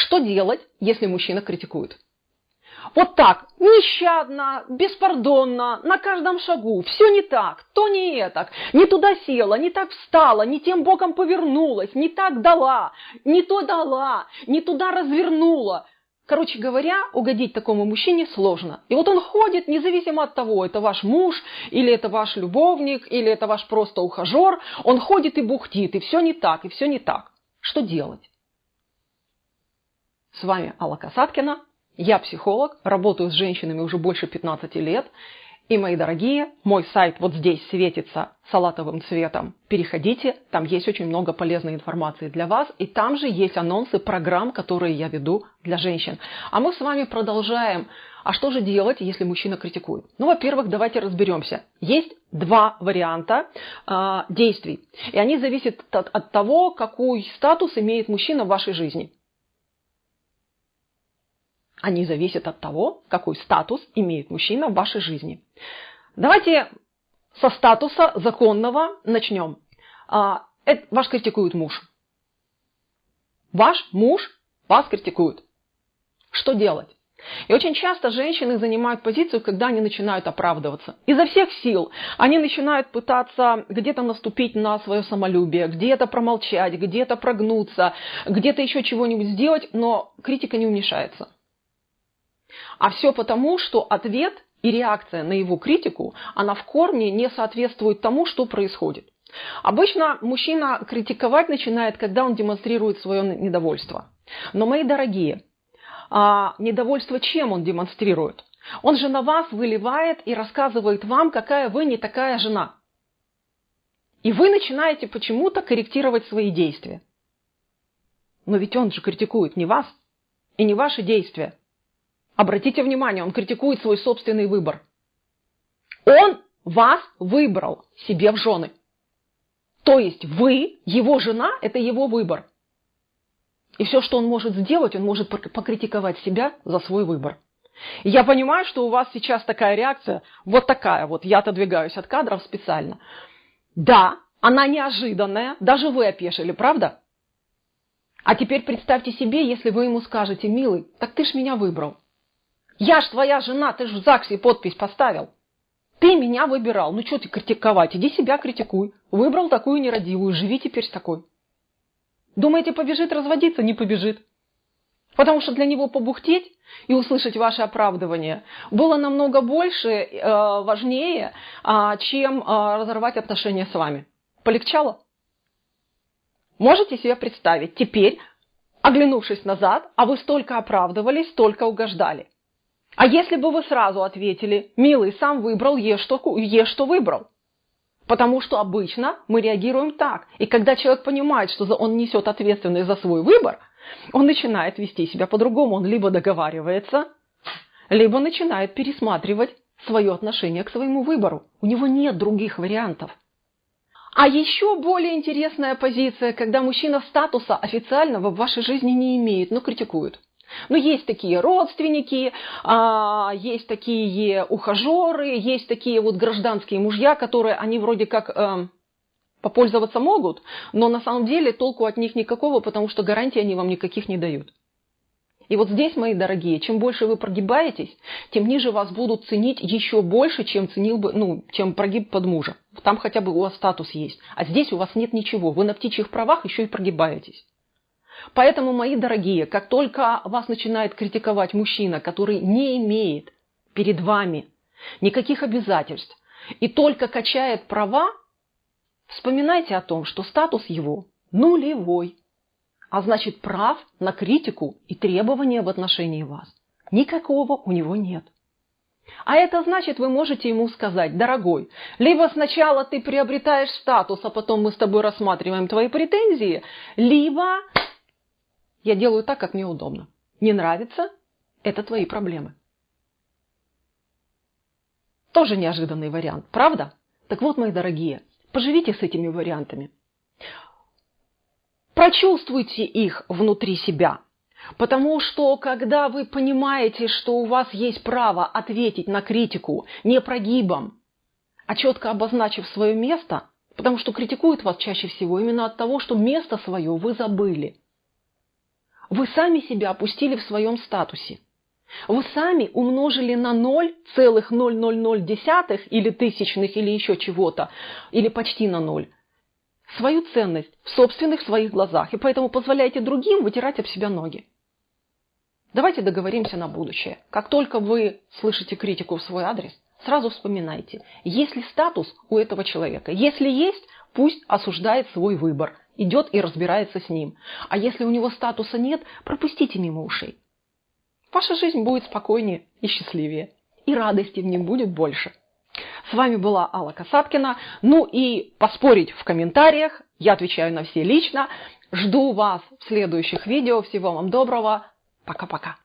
Что делать, если мужчина критикует? Вот так, нещадно, беспардонно, на каждом шагу, все не так, то не этак, не туда села, не так встала, не тем боком повернулась, не так дала, не то дала, не туда развернула. Короче говоря, угодить такому мужчине сложно. И вот он ходит, независимо от того, это ваш муж, или это ваш любовник, или это ваш просто ухажер, он ходит и бухтит, и все не так, и все не так. Что делать? С вами Алла Касаткина. Я психолог, работаю с женщинами уже больше 15 лет. И, мои дорогие, мой сайт вот здесь светится салатовым цветом. Переходите, там есть очень много полезной информации для вас. И там же есть анонсы программ, которые я веду для женщин. А мы с вами продолжаем. А что же делать, если мужчина критикует? Ну, во-первых, давайте разберемся. Есть два варианта действий. И они зависят от того, какой статус имеет мужчина в вашей жизни. Они зависят от того, какой статус имеет мужчина в вашей жизни. Давайте со статуса законного начнем. Ваш критикует муж. Ваш муж вас критикует. Что делать? И очень часто женщины занимают позицию, когда они начинают оправдываться. Изо всех сил они начинают пытаться где-то наступить на свое самолюбие, где-то промолчать, где-то прогнуться, где-то еще чего-нибудь сделать, но критика не уменьшается. А все потому, что ответ и реакция на его критику, она в корне не соответствует тому, что происходит. Обычно мужчина критиковать начинает, когда он демонстрирует свое недовольство. Но, мои дорогие, недовольство чем он демонстрирует? Он же на вас выливает и рассказывает вам, какая вы не такая жена. И вы начинаете почему-то корректировать свои действия. Но ведь он же критикует не вас и не ваши действия. Обратите внимание, он критикует свой собственный выбор. Он вас выбрал себе в жены. То есть вы, его жена, это его выбор. И все, что он может сделать, он может покритиковать себя за свой выбор. И я понимаю, что у вас сейчас такая реакция, вот такая вот, я отодвигаюсь от кадров специально. Да, она неожиданная, даже вы опешили, правда? А теперь представьте себе, если вы ему скажете: милый, так ты ж меня выбрал. Я ж твоя жена, ты ж в ЗАГСе подпись поставил. Ты меня выбирал. Ну что ты критиковать? Иди себя критикуй. Выбрал такую нерадивую, живи теперь с такой. Думаете, побежит разводиться? Не побежит. Потому что для него побухтеть и услышать ваше оправдывание было намного больше, важнее, чем разорвать отношения с вами. Полегчало? Можете себе представить? Теперь, оглянувшись назад, а вы столько оправдывались, столько угождали. А если бы вы сразу ответили: милый, сам выбрал, ешь, что выбрал. Потому что обычно мы реагируем так. И когда человек понимает, что он несет ответственность за свой выбор, он начинает вести себя по-другому. Он либо договаривается, либо начинает пересматривать свое отношение к своему выбору. У него нет других вариантов. А еще более интересная позиция, когда мужчина статуса официального в вашей жизни не имеет, но критикует. Но есть такие родственники, есть такие ухажеры, есть такие вот гражданские мужья, которые они вроде как попользоваться могут, но на самом деле толку от них никакого, потому что гарантий они вам никаких не дают. И вот здесь, мои дорогие, чем больше вы прогибаетесь, тем ниже вас будут ценить еще больше, чем чем прогиб под мужа. Там хотя бы у вас статус есть. А здесь у вас нет ничего. Вы на птичьих правах еще и прогибаетесь. Поэтому, мои дорогие, как только вас начинает критиковать мужчина, который не имеет перед вами никаких обязательств и только качает права, вспоминайте о том, что статус его нулевой, а значит прав на критику и требования в отношении вас никакого у него нет. А это значит, вы можете ему сказать: дорогой, либо сначала ты приобретаешь статус, а потом мы с тобой рассматриваем твои претензии, либо я делаю так, как мне удобно. Не нравится – это твои проблемы. Тоже неожиданный вариант, правда? Так вот, мои дорогие, поживите с этими вариантами. Прочувствуйте их внутри себя. Потому что, когда вы понимаете, что у вас есть право ответить на критику не прогибом, а четко обозначив свое место, потому что критикуют вас чаще всего именно от того, что место свое вы забыли. Вы сами себя опустили в своем статусе. Вы сами умножили на 0,000 или тысячных, или еще чего-то, или почти на 0, свою ценность в собственных своих глазах. И поэтому позволяйте другим вытирать об себя ноги. Давайте договоримся на будущее. Как только вы слышите критику в свой адрес, сразу вспоминайте, есть ли статус у этого человека. Если есть, пусть осуждает свой выбор, идет и разбирается с ним. А если у него статуса нет, пропустите мимо ушей. Ваша жизнь будет спокойнее и счастливее. И радости в ней будет больше. С вами была Алла Касаткина. Ну и поспорить в комментариях. Я отвечаю на все лично. Жду вас в следующих видео. Всего вам доброго. Пока-пока.